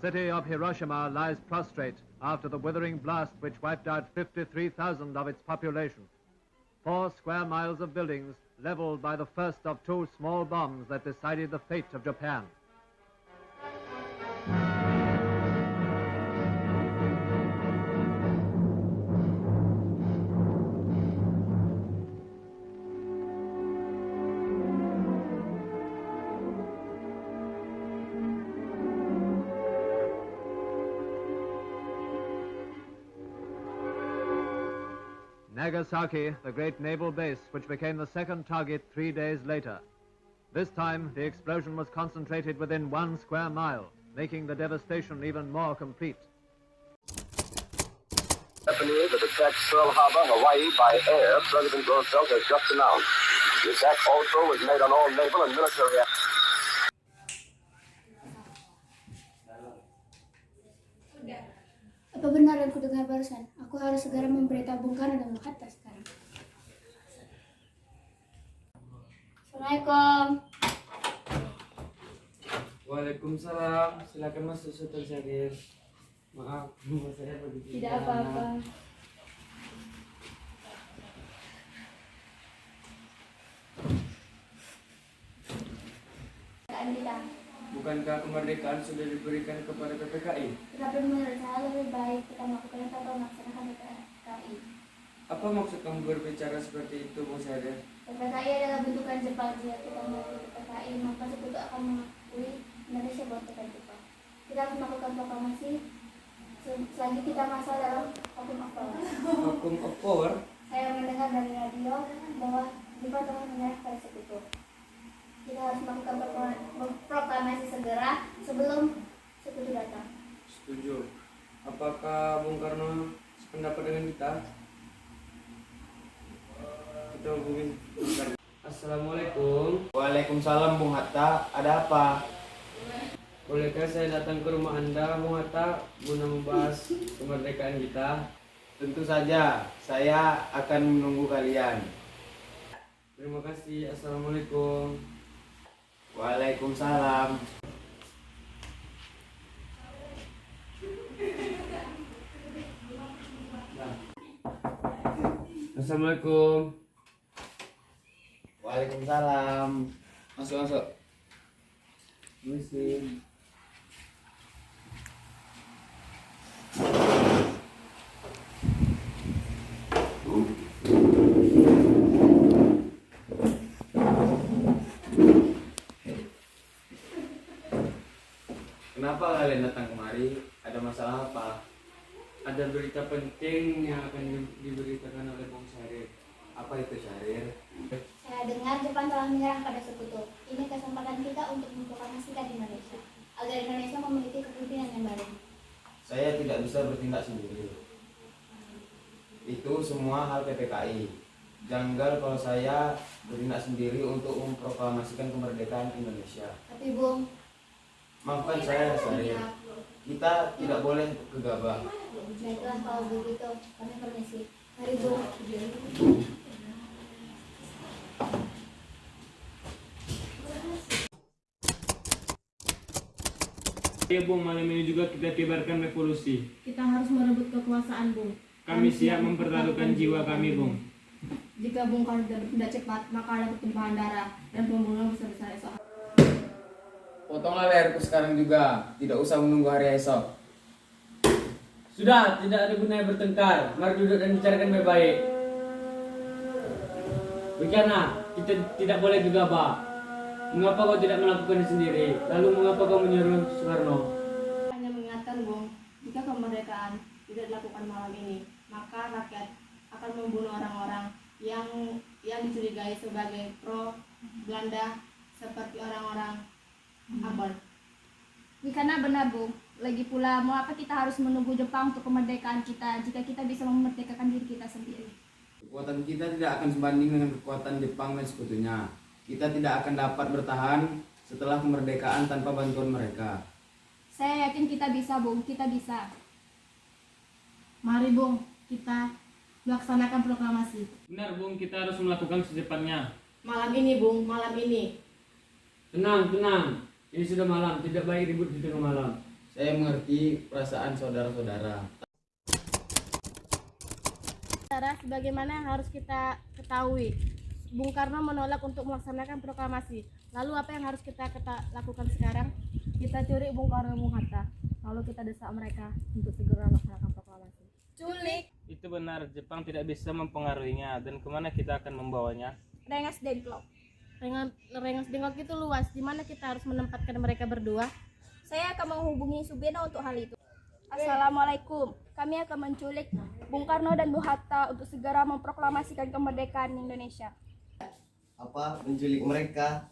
city of Hiroshima lies prostrate after the withering blast which wiped out 53,000 of its population. 4 square miles of buildings leveled by the first of 2 small bombs that decided the fate of Japan. Nagasaki, the great naval base, which became the second target 3 days later. This time, the explosion was concentrated within 1 square mile, making the devastation even more complete. Japanese have attacked Pearl Harbor, Hawaii by air, President Roosevelt has just announced. The attack also was made on all naval and military Apa benar yang kudengar barusan? Aku harus segera memberitahu Bung Karno dan Bung Hatta sekarang. Assalamualaikum. Waalaikumsalam. Silakan masuk, Sultan Syahrir. Maaf, rumah saya begitu. Tidak apa-apa. Kita. Bukankah kemerdekaan sudah diberikan kepada PPKI? Tetapi menurut saya lebih baik kita melakukan tanpa melaksanakan PPKI. Apa maksud kamu berbicara seperti itu, Bung Syahrir? PPKI adalah bentukan Jepang. Jika kita mengikuti PPKI, maka sekutu akan mengakui Indonesia bentukan Jepang. Kita harus melakukan proklamasi selagi kita masuk dalam hukum of power. Hukum of power? Saya mendengar dari radio bahwa Jepang telah menyerah pada sekutu. Kita harus melakukan proklamasi segera sebelum sekutu datang. Setuju. Apakah Bung Karno sependapat dengan kita? Kita hubungin Bung Karno. Assalamualaikum. Waalaikumsalam, Bung Hatta. Ada apa? Bolehkah saya datang ke rumah Anda, Bung Hatta, guna membahas kemerdekaan kita? Tentu saja, saya akan menunggu kalian. Terima kasih. Assalamualaikum. Waalaikumsalam. Assalamualaikum. Waalaikumsalam. Masuk. Misi. Kenapa kalian datang kemari? Ada masalah apa? Ada berita penting yang akan diberitakan oleh Bung Syahrir. Apa itu, Syahrir? Saya dengar Jepang telah menyerah pada sekutu. Ini kesempatan kita untuk memproklamasikan Indonesia agar Indonesia memiliki kepemimpinan yang baru. Saya tidak bisa bertindak sendiri. Itu semua hal PPKI. Janggal kalau saya bertindak sendiri untuk memproklamasikan kemerdekaan Indonesia. Tapi Bung, Maafkan saya, Syahrir. Kita tidak boleh gegabah. baiklah kalau begitu, kami permisi. Mari Bung. Ayo Bung, malam ini juga kita kibarkan revolusi. Kita harus merebut kekuasaan, Bung. Kami siap mempertaruhkan jiwa kami, Bung. Jika Bung Karno tidak cepat, maka ada pertumpahan darah dan pembunuhan besar-besar esok. Potonglah leherku sekarang juga. Tidak usah menunggu hari esok. Sudah, tidak ada gunanya bertengkar. Mari duduk dan bicarakan baik-baik. Bagaimana? Kita tidak boleh gegabah. Mengapa kau tidak melakukannya sendiri? Lalu mengapa kau menyuruh Soekarno? Hanya mengingatkan, Bung, jika kemerdekaan tidak dilakukan malam ini, maka rakyat akan membunuh orang-orang yang dicurigai sebagai pro Belanda seperti orang-orang Ambon. Karena benar Bu, lagi pula mau apa kita harus menunggu Jepang untuk kemerdekaan kita jika kita bisa memerdekakan diri kita sendiri. Kekuatan kita tidak akan sebanding dengan kekuatan Jepang dan sekutunya. Kita tidak akan dapat bertahan setelah kemerdekaan tanpa bantuan mereka. Saya yakin kita bisa Bu, kita bisa. Mari Bung, kita laksanakan proklamasi. Benar Bung, kita harus melakukan secepatnya. Malam ini Bung, malam ini. Tenang. Ini sudah malam, tidak baik ribut di tengah malam. Saya mengerti perasaan saudara-saudara. Sebagaimana yang harus kita ketahui, Bung Karno menolak untuk melaksanakan proklamasi. Lalu apa yang harus kita lakukan sekarang? Kita curi Bung Karno dan Bung Hatta, lalu kita desak mereka untuk segera melaksanakan proklamasi. Culik, Itu benar, Jepang tidak bisa mempengaruhinya. Dan kemana kita akan membawanya? Rengas Dengklok. Rengas Dengklok itu luas, di mana kita harus menempatkan mereka berdua. Saya akan menghubungi Subeno untuk hal itu. Assalamualaikum. Kami akan menculik Bung Karno dan Bung Hatta untuk segera memproklamasikan kemerdekaan Indonesia. Apa menculik mereka?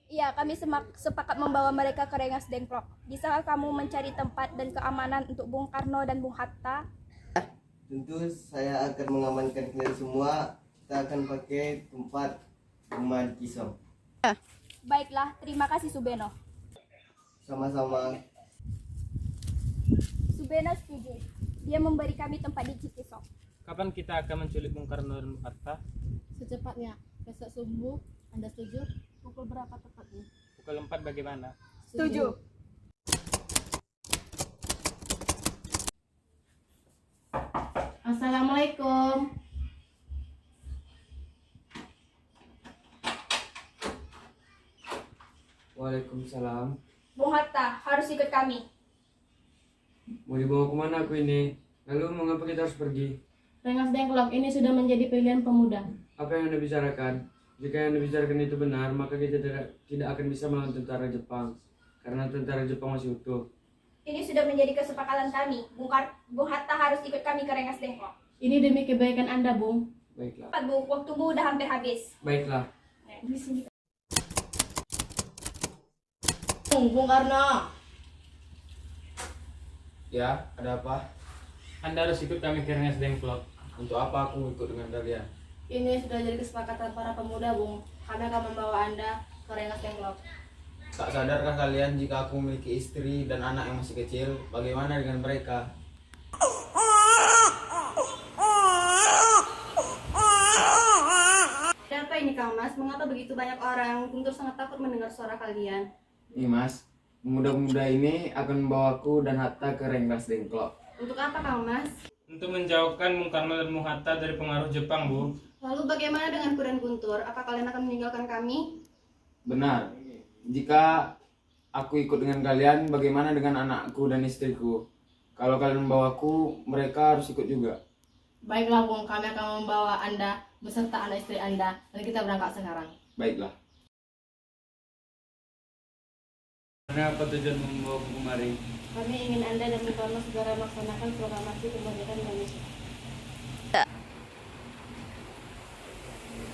Iya, kami sepakat membawa mereka ke Rengas Dengklok. Bisakah kamu mencari tempat dan keamanan untuk Bung Karno dan Bung Hatta? Tentu saya akan mengamankan kalian semua. Kita akan pakai tempat rumah Kisong. Baiklah, terima kasih Subeno. Sama-sama. Subeno setuju. Dia memberi kami tempat di Cikisong. Kapan kita akan menculik Bung Karno dan Bung Hatta? Secepatnya, besok subuh. Anda setuju? Pukul berapa tepatnya? Pukul 4 bagaimana? Setuju. Assalamualaikum. Waalaikumsalam. Bung Hatta harus ikut kami. Mau dibawa kemana aku ini? Lalu mengapa kita harus pergi? Rengas Dengklok ini sudah menjadi pilihan pemuda. Apa yang Anda bicarakan? Jika yang Anda bicarakan itu benar, maka kita tidak akan bisa melawan tentara Jepang. Karena tentara Jepang masih utuh. Ini sudah menjadi kesepakatan kami. Bung Hatta harus ikut kami ke Rengas Dengklok. Ini demi kebaikan Anda, Bung. Baiklah. Cepat Bung, waktumu udah hampir habis. Baiklah. Bung Karno. Ya, ada apa? Anda harus ikut kami ke Rengas Dengklok. Untuk apa aku ikut dengan kalian? Ini sudah jadi kesepakatan para pemuda, Bung. Kami akan membawa Anda ke Rengas Dengklok. Tak sadarkah kalian jika aku memiliki istri dan anak yang masih kecil? Bagaimana dengan mereka? Siapa ini Kang Mas? Mengapa begitu banyak orang? Guntur sangat takut mendengar suara kalian. Nih Mas, pemuda-pemuda ini akan membawaku dan Hatta ke Rengas Dengklok. Untuk apa Kang Mas? Untuk menjauhkan Bung Karno dan Bung Hatta dari pengaruh Jepang, Bu. Lalu bagaimana dengan Ku dan Guntur? Apa kalian akan meninggalkan kami? Benar. Jika aku ikut dengan kalian, bagaimana dengan anakku dan istriku? Kalau kalian membawaku, mereka harus ikut juga. Baiklah Bung, kami akan membawa Anda beserta anak istri Anda. Dan kita berangkat sekarang. Baiklah. Kenapa tujuan membawa kemari? Kami ingin Anda dan Bung Karno segera melaksanakan proklamasi kemerdekaan Indonesia.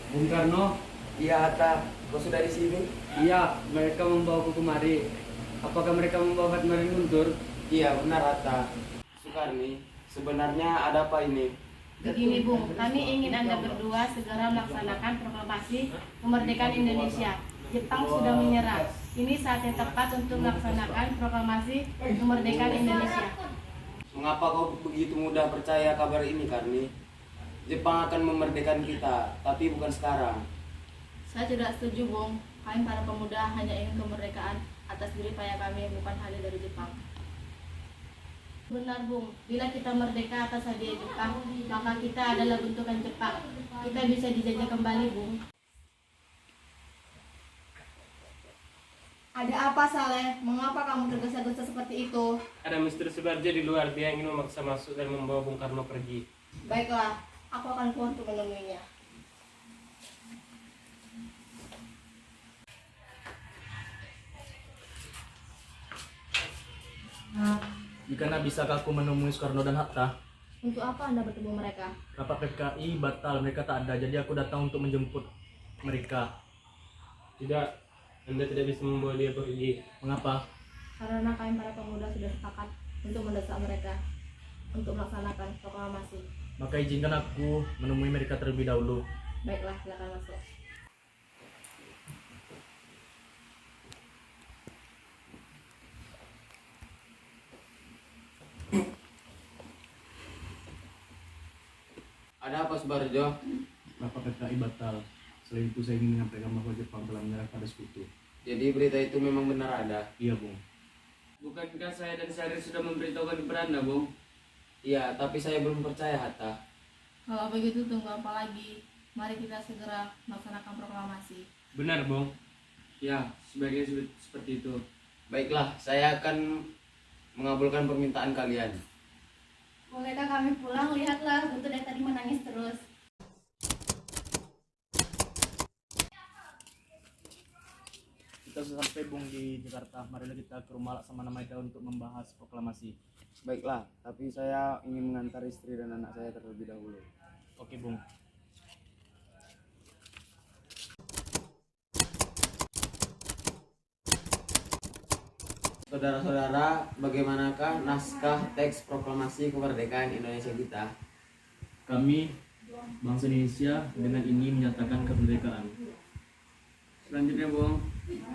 Bung Karno, iya Hatta, kau sudah di sini? Iya, mereka membawaku kemari. Apakah mereka membawa Fatma dan Guntur? Iya benar Hatta. Sukarni, sebenarnya ada apa ini? Begini Bung, kami ingin Anda berdua segera melaksanakan proklamasi kemerdekaan Indonesia. Jepang sudah menyerah. Ini saat yang tepat untuk melaksanakan proklamasi kemerdekaan Indonesia. Mengapa kau begitu mudah percaya kabar ini, Karni? Jepang akan memerdekakan kita, tapi bukan sekarang. Saya tidak setuju Bung. Kami para pemuda hanya ingin kemerdekaan atas diri payah kami, bukan hanya dari Jepang. Benar Bung, bila kita merdeka atas hadiah Jepang, maka kita adalah bentukan Jepang. Kita bisa dijajah kembali Bung. Ada apa Saleh? Mengapa kamu tergesa-gesa seperti itu? Ada Mr. Subarjo di luar, dia ingin memaksa masuk dan membawa Bung Karno pergi. Baiklah, aku akan keluar untuk menemuinya. Jika bisakah aku menemui Soekarno dan Hatta? Untuk apa Anda bertemu mereka? Rapat PKI batal, mereka tak ada, jadi aku datang untuk menjemput mereka. Tidak, Anda tidak bisa membawa dia pergi. Mengapa? Karena kami para pemuda sudah sepakat untuk mendesak mereka untuk melaksanakan proklamasi. Maka izinkan aku menemui mereka terlebih dahulu. Baiklah, silakan masuk. Ada apa Subarjo? Rapat PKI batal. Selain itu saya ingin menyampaikan bahwa Jepang telah menyerah pada sekutu. Jadi berita itu memang benar ada? Iya, Bung. Bukankah saya dan Syahrir sudah memberitahukan kepada Anda, Bung? Iya, tapi saya belum percaya Hatta. Kalau begitu tunggu apa lagi? Mari kita segera melaksanakan proklamasi. Benar, Bung. Ya, sebaiknya seperti itu. Baiklah, saya akan mengabulkan permintaan kalian. Bolehkah kami pulang? Lihatlah, Guntur dari tadi menangis terus. Kita sudah sampai Bung di Jakarta. Marilah kita ke rumah Laksamana Maeda untuk membahas proklamasi. Baiklah, tapi saya ingin mengantar istri dan anak saya terlebih dahulu. Oke, Bung. Saudara-saudara, bagaimanakah naskah teks proklamasi kemerdekaan Indonesia kita? Kami, bangsa Indonesia, dengan ini menyatakan kemerdekaan. Selanjutnya, Bung,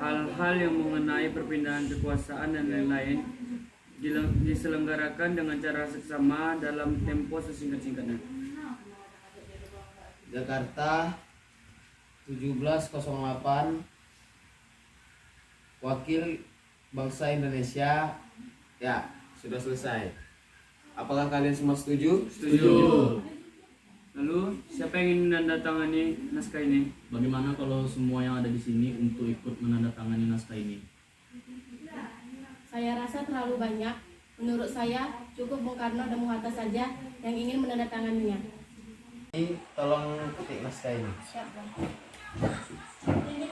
hal-hal yang mengenai perpindahan kekuasaan dan lain-lain diselenggarakan dengan cara seksama dalam tempo sesingkat-singkatnya. Jakarta 1708, Wakil Bangsa Indonesia. Ya, sudah selesai. Apakah kalian semua setuju? Setuju. Lalu, siapa yang ingin menandatangani naskah ini? Bagaimana kalau semua yang ada di sini untuk ikut menandatangani naskah ini? Saya rasa terlalu banyak. Menurut saya, cukup Bung Karno dan Bung Hatta saja yang ingin menandatanganinya. Ini tolong ketik naskah ini. Siap, Bang. Ini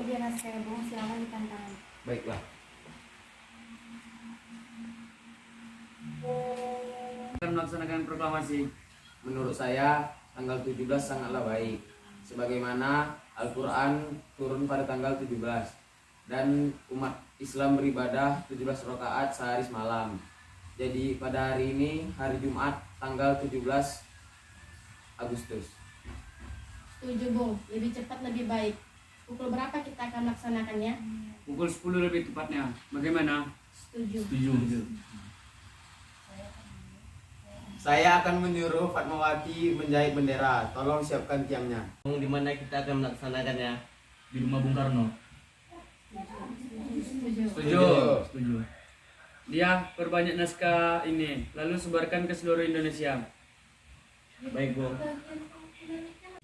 dia naskah, Bung. Silakan ditantangani. Baiklah. Akan melaksanakan proklamasi. Menurut saya, tanggal 17 sangatlah baik. Sebagaimana Al-Quran turun pada tanggal 17. Dan umat Islam beribadah 17 rakaat sehari semalam. Jadi pada hari ini, hari Jumat, tanggal 17 Agustus. Setuju Bung, lebih cepat lebih baik. Pukul berapa kita akan melaksanakannya? Pukul 10 lebih tepatnya. Bagaimana? Setuju. Setuju. Saya akan menyuruh Fatmawati menjahit bendera. Tolong siapkan tiangnya. Di mana kita akan melaksanakannya? Di rumah Bung Karno. Setuju. Setuju. Dia perbanyak naskah ini, lalu sebarkan ke seluruh Indonesia. Baik, Bung.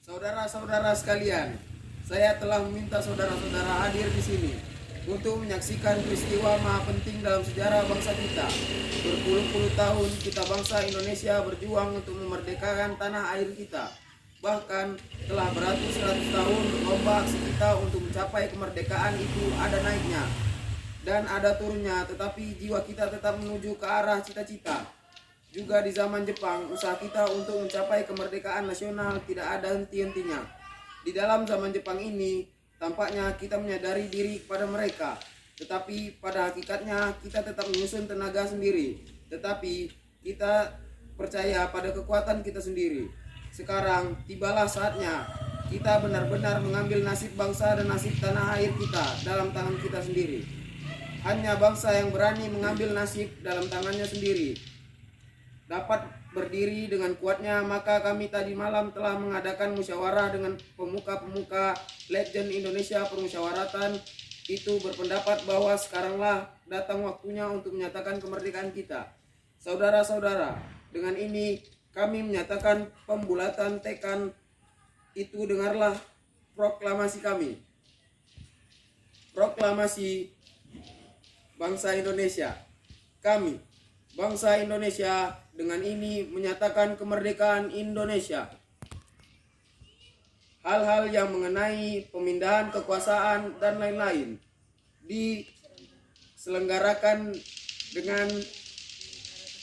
Saudara-saudara sekalian, saya telah meminta saudara-saudara hadir di sini untuk menyaksikan peristiwa maha penting dalam sejarah bangsa kita. Berpuluh-puluh tahun kita bangsa Indonesia berjuang untuk memerdekakan tanah air kita. Bahkan telah beratus-ratus tahun berlomba aksi kita untuk mencapai kemerdekaan itu ada naiknya dan ada turunnya, tetapi jiwa kita tetap menuju ke arah cita-cita. Juga di zaman Jepang, usaha kita untuk mencapai kemerdekaan nasional tidak ada henti-hentinya. Di dalam zaman Jepang ini, tampaknya kita menyadari diri kepada mereka, tetapi pada hakikatnya kita tetap menyusun tenaga sendiri. Tetapi kita percaya pada kekuatan kita sendiri. Sekarang tibalah saatnya kita benar-benar mengambil nasib bangsa dan nasib tanah air kita dalam tangan kita sendiri. Hanya bangsa yang berani mengambil nasib dalam tangannya sendiri dapat berdiri dengan kuatnya. Maka kami tadi malam telah mengadakan musyawarah dengan pemuka-pemuka legend Indonesia Permusyawaratan. Itu berpendapat bahwa sekaranglah datang waktunya untuk menyatakan kemerdekaan kita. Saudara-saudara, dengan ini kami menyatakan pembulatan tekad itu. Dengarlah proklamasi kami. Proklamasi bangsa Indonesia. Kami, bangsa Indonesia, dengan ini menyatakan kemerdekaan Indonesia. Hal-hal yang mengenai pemindahan kekuasaan dan lain-lain diselenggarakan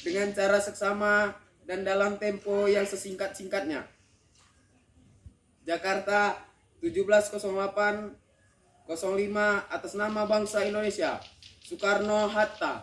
dengan cara seksama dan dalam tempo yang sesingkat-singkatnya. Jakarta 1708-05 atas nama bangsa Indonesia. Soekarno Hatta.